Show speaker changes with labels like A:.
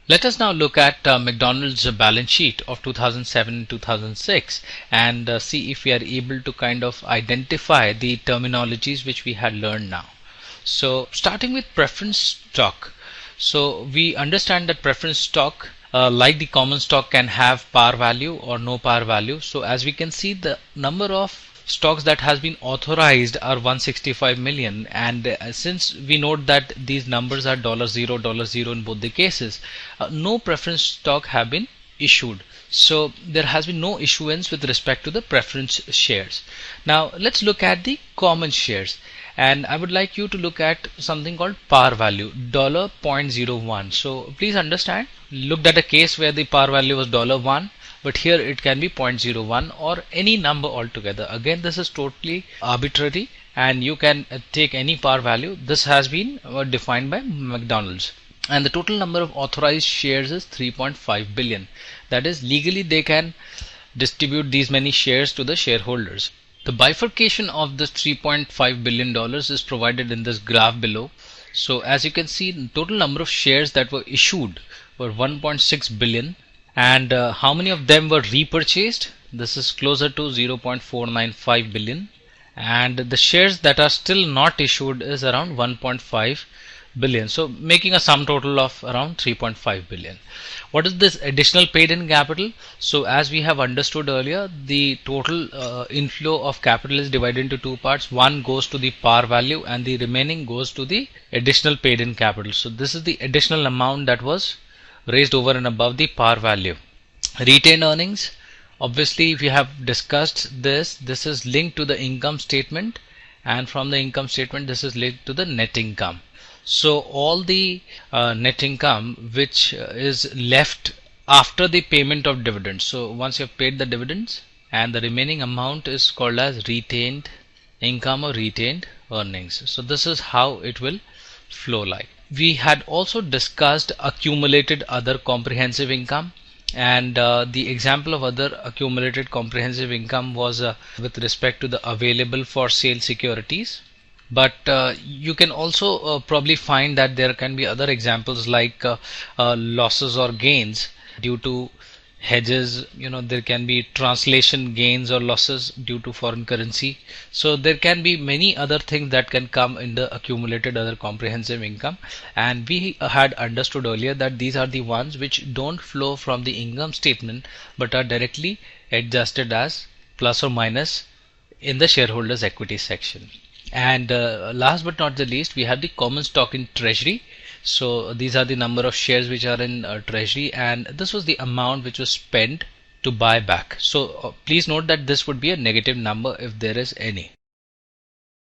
A: Let us now look at McDonald's balance sheet of 2007 and 2006 and see if we are able to kind of identify the terminologies which we had learned now. So starting with preference stock. So we understand that preference stock like the common stock can have par value or no par value. So as we can see, the number of stocks that has been authorized are 165 million, and since we note that these numbers are $0 in both the cases, no preference stock have been issued. So there has been no issuance with respect to the preference shares. Now let's look at the common shares, and I would like you to look at something called par value $0.01. So please understand, looked at a case where the par value was $1, but here it can be 0.01 or any number altogether. Again, this is totally arbitrary and you can take any par value. This has been defined by McDonald's, and the total number of authorized shares is 3.5 billion. That is, legally they can distribute these many shares to the shareholders. The bifurcation of this $3.5 billion is provided in this graph below. So as you can see, the total number of shares that were issued were 1.6 billion, and how many of them were repurchased? This is closer to 0.495 billion, and the shares that are still not issued is around 1.5 billion, so making a sum total of around 3.5 billion. What is this additional paid in capital? So as we have understood earlier, the total inflow of capital is divided into two parts. One goes to the par value and the remaining goes to the additional paid in capital. So this is the additional amount that was raised over and above the par value. Retained earnings, obviously we have discussed this is linked to the income statement, and from the income statement this is linked to the net income. So all the net income which is left after the payment of dividends, so once you have paid the dividends, and the remaining amount is called as retained income or retained earnings. So this is how it will flow like. We had also discussed accumulated other comprehensive income, and the example of other accumulated comprehensive income was with respect to the available for sale securities. But you can also probably find that there can be other examples like losses or gains due to hedges. There can be translation gains or losses due to foreign currency. So there can be many other things that can come in the accumulated other comprehensive income, and we had understood earlier that these are the ones which don't flow from the income statement but are directly adjusted as plus or minus in the shareholders equity section. And last but not the least, we have the common stock in treasury. So these are the number of shares which are in treasury, and this was the amount which was spent to buy back. So please note that this would be a negative number if there is any.